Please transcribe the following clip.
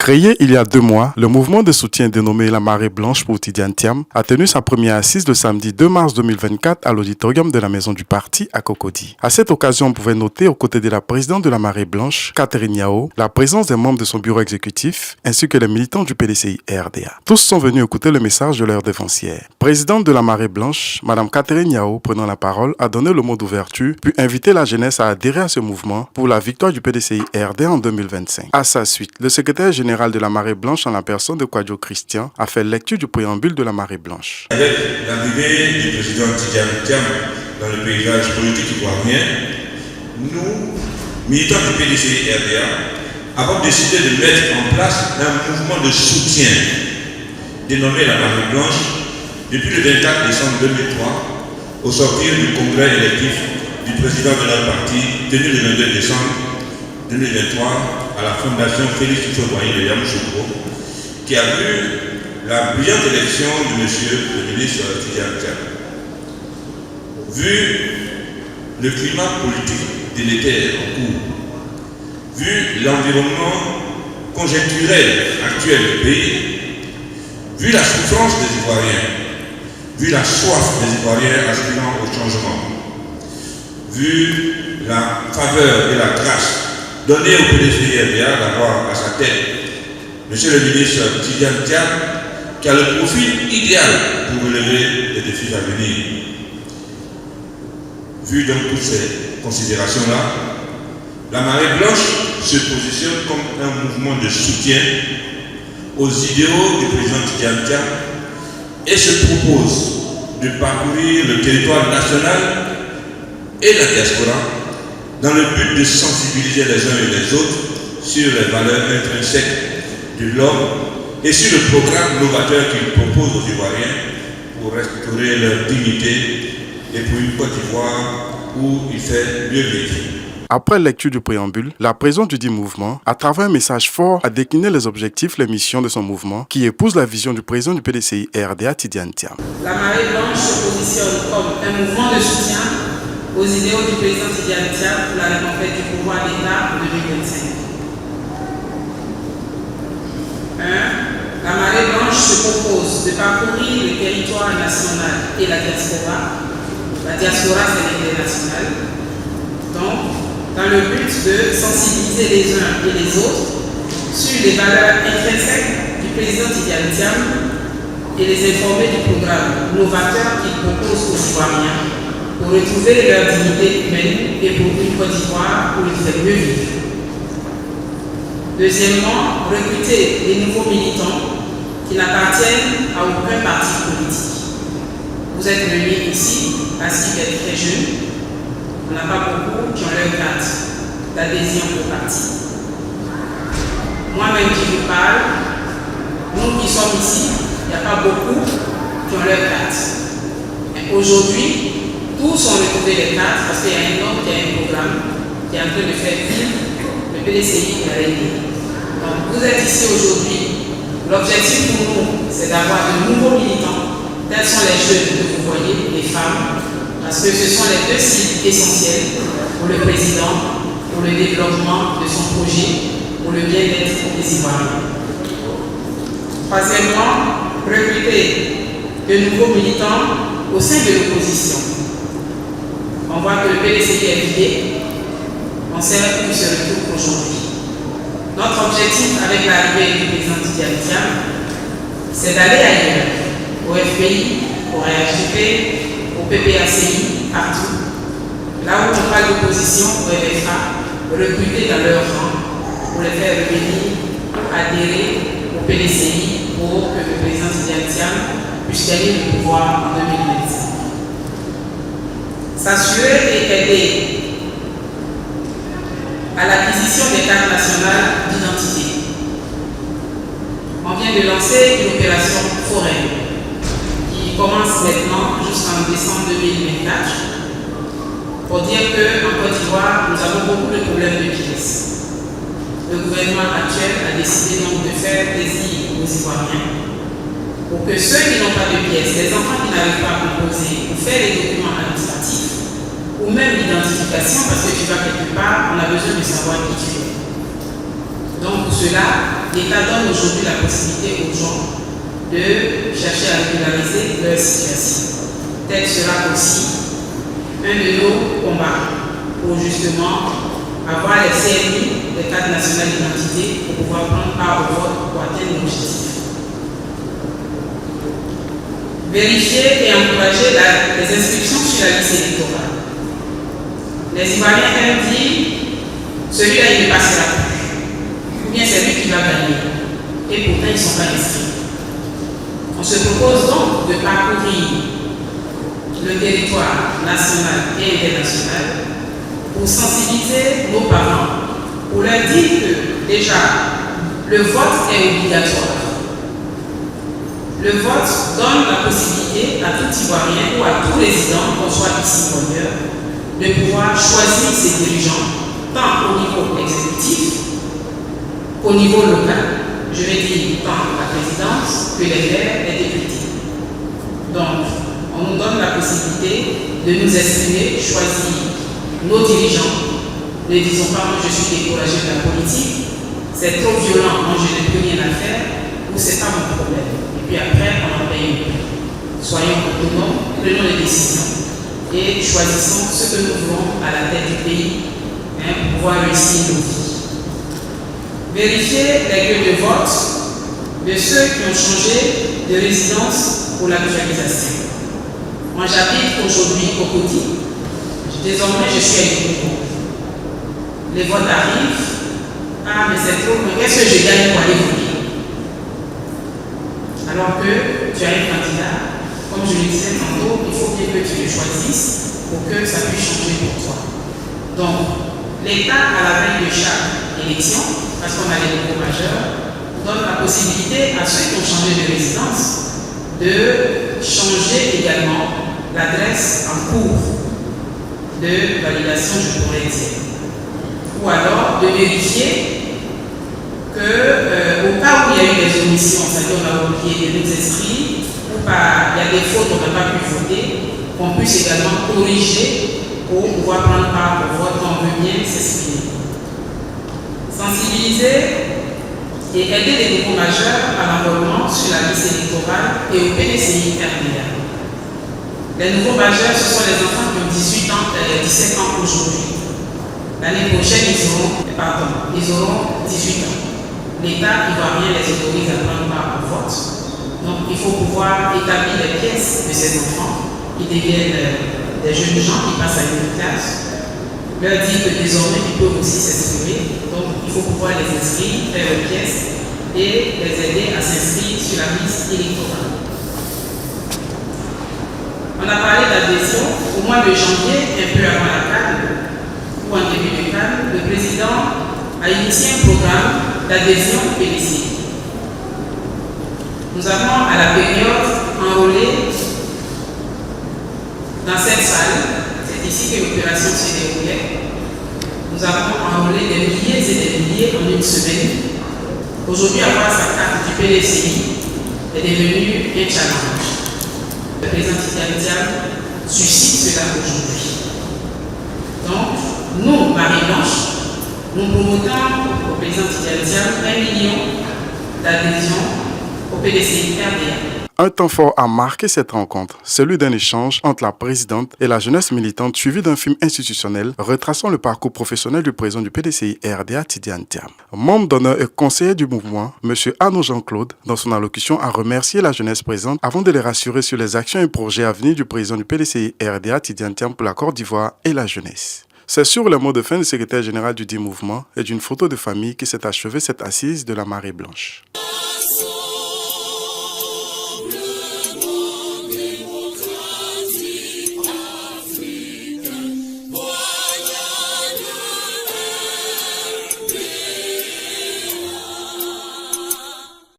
Créé il y a 2 mois, le mouvement de soutien dénommé La Marée Blanche pour Tidiane Thiam a tenu sa première assise le samedi 2 mars 2024 à l'auditorium de la Maison du Parti à Cocody. À cette occasion, on pouvait noter aux côtés de la présidente de La Marée Blanche, Catherine Yao, la présence des membres de son bureau exécutif ainsi que les militants du PDCI RDA. Tous sont venus écouter le message de leur défoncière. Présidente de La Marée Blanche, Madame Catherine Yao, prenant la parole, a donné le mot d'ouverture puis invité la jeunesse à adhérer à ce mouvement pour la victoire du PDCI RDA en 2025. À sa suite, le secrétaire général de La Marée Blanche en la personne de Kwadjo Christian a fait lecture du préambule de La Marée Blanche. Avec l'arrivée du président Tidiane Thiam dans le paysage politique ivoirien, nous, militants du PDCI RDA, avons décidé de mettre en place un mouvement de soutien dénommé La Marée Blanche depuis le 24 décembre 2003 au sortir du congrès électif du président de notre parti tenu le 22 décembre 2023 à la Fondation Félix Houphouët-Boigny de Yamoussoukro, qui a vu la brillante élection de monsieur le ministre Tidiane Thiam. Vu le climat politique délétère en cours, vu l'environnement conjoncturel actuel du pays, vu la souffrance des Ivoiriens, vu la soif des Ivoiriens aspirant au changement, vu la faveur et la grâce donnée au PDCI RDA d'avoir à sa tête monsieur le ministre Tidiane Thiam, qui a le profil idéal pour relever les défis à venir. Vu donc toutes ces considérations-là, La Marée Blanche se positionne comme un mouvement de soutien aux idéaux du président Tidiane Thiam et se propose de parcourir le territoire national et la diaspora dans le but de sensibiliser les uns et les autres sur les valeurs intrinsèques de l'homme et sur le programme novateur qu'il propose aux Ivoiriens pour restaurer leur dignité et pour une Côte d'Ivoire où il fait mieux vivre. Après lecture du préambule, la présidente du dit mouvement, à travers un message fort, a décliné les objectifs, les missions de son mouvement, qui épouse la vision du président du PDCI RDA, Tidiane Thiam. La Marée Blanche se positionne comme un mouvement de soutien aux idéaux du président Tidiane Thiam pour la reconquête du pouvoir d'État en 2025. 1. La Marée Blanche se propose de parcourir le territoire national et la diaspora. La diaspora, c'est l'international. Donc, dans le but de sensibiliser les uns et les autres sur les valeurs intrinsèques du président Tidiane Thiam et les informer du programme novateur qu'il propose aux Ivoiriens pour retrouver leur dignité humaine et pour une Côte d'Ivoire où il fait mieux vivre. Deuxièmement, recruter des nouveaux militants qui n'appartiennent à aucun parti politique. Vous êtes venus ici, ainsi qu'être très jeunes. On n'a pas beaucoup qui ont leur carte d'adhésion au parti. Moi-même qui vous parle, nous qui sommes ici, il n'y a pas beaucoup qui ont leur carte. Aujourd'hui, tous ont retrouvé les cartes parce qu'il y a un homme qui a un programme qui est en train de faire vivre le PDCI RDA. Donc vous êtes ici aujourd'hui. L'objectif pour nous, c'est d'avoir de nouveaux militants. Tels sont les jeunes que vous voyez, les femmes, parce que ce sont les deux cibles essentielles pour le président, pour le développement de son projet, pour le bien-être des Ivoiriens. Troisièmement, recruter de nouveaux militants au sein de l'opposition. On voit que le PDCI est vidé. On sait où se retrouve aujourd'hui. Notre objectif avec l'arrivée du président Tidiane Thiam, c'est d'aller ailleurs, au FPI, au RHDP, au PPACI, partout. Là où on parle d'opposition, au RFA, recruter dans leur rang pour les faire revenir, adhérer au PDCI pour que le président Tidiane Thiam puisse gagner le pouvoir en 2025. S'assurer et aider à l'acquisition des cartes nationales d'identité. On vient de lancer une opération foraine qui commence maintenant jusqu'en décembre 2024 pour dire qu'en Côte d'Ivoire, nous avons beaucoup de problèmes de pièces. Le gouvernement actuel a décidé donc de faire plaisir aux Ivoiriens pour que ceux qui n'ont pas de pièces, les enfants qui n'arrivent pas à composer ou faire les documents administratifs, ou même l'identification, parce que tu vas quelque part, on a besoin de savoir qui tu es. Donc pour cela, l'État donne aujourd'hui la possibilité aux gens de chercher à régulariser leur situation. Tel sera aussi un de nos combats pour justement avoir les CNI, les cartes nationales d'identité, pour pouvoir prendre part au vote pour atteindre l'objectif. Vérifier et encourager les inscriptions sur la liste électorale. Les Ivoiriens aiment dire celui-là il ne passera plus, ou bien c'est lui qui va gagner, et pourtant ils ne sont pas inscrits. On se propose donc de parcourir le territoire national et international pour sensibiliser nos parents, pour leur dire que déjà le vote est obligatoire. Le vote donne la possibilité à tout Ivoirien ou à tout résident, qu'on soit ici ou ailleurs, de pouvoir choisir ses dirigeants, tant au niveau exécutif qu'au niveau local. Je vais dire tant la présidence que les maires et les députés. Donc, on nous donne la possibilité de nous exprimer, choisir nos dirigeants. Ne disons pas, moi je suis découragé de la politique, c'est trop violent, moi je n'ai plus rien à faire, ou c'est pas mon problème. Et puis après, on en paye. Soyons autonomes, prenons les décisions et choisissons ce que nous voulons à la tête du pays pour pouvoir réussir nos vies. Vérifier les lieux de vote de ceux qui ont changé de résidence pour l'actualisation. Moi j'habite aujourd'hui au Cocody. Désormais je suis à Yopougon. Les votes arrivent. Ah mais c'est trop, qu'est-ce que je gagne pour aller voter? Alors que tu as un candidat, comme je le disais tantôt, il faut bien que tu le choisisses pour que ça puisse changer pour toi. Donc, l'État, à la veille de chaque élection, parce qu'on a les nouveaux majeurs, donne la possibilité à ceux qui ont changé de résidence de changer également l'adresse en cours de validation, je pourrais dire. Ou alors de vérifier que, au cas où il y a eu des omissions, c'est-à-dire on a oublié de nous inscrire, ou il y a des fautes, on n'a pas pu voter, qu'on puisse également corriger pour pouvoir prendre part au vote quand on veut bien s'exprimer. Sensibiliser et aider les nouveaux majeurs à l'enrôlement sur la liste électorale et au PDCI RDA. Les nouveaux majeurs, ce sont les enfants qui ont 17 ans aujourd'hui. L'année prochaine, ils auront 18 ans. L'État ivoirien les autorise à prendre part au vote. Donc, il faut pouvoir établir les pièces de ces enfants qui deviennent des jeunes gens qui passent à une classe, leur dire que désormais ils peuvent aussi s'exprimer. Donc, il faut pouvoir les inscrire, faire leurs pièces et les aider à s'inscrire sur la liste électorale. On a parlé d'adhésion. Au mois de janvier, un peu avant la CAN, ou en début de CAN, le président a initié un programme d'adhésion au PDCI. Nous avons à la période enrôlé dans cette salle, c'est ici que l'opération se déroulait. Nous avons enrôlé des milliers et des milliers en une semaine. Aujourd'hui, avoir sa carte du PDCI est devenu un challenge. Le président Tidiane Thiam suscite cela aujourd'hui. Donc, nous, Marie-Blanche, nous promotons au président Tidiane Thiam 1 million d'adhésions au PDCI RDA. Un temps fort a marqué cette rencontre, celui d'un échange entre la présidente et la jeunesse militante suivi d'un film institutionnel retraçant le parcours professionnel du président du PDCI RDA Tidiane Thiam. Membre d'honneur et conseiller du mouvement, M. Arnaud Jean-Claude, dans son allocution, a remercié la jeunesse présente avant de les rassurer sur les actions et projets à venir du président du PDCI RDA Tidiane Thiam pour la Côte d'Ivoire et la jeunesse. C'est sur les mots de fin du secrétaire général du dit mouvement et d'une photo de famille qui s'est achevée cette assise de la Marée Blanche.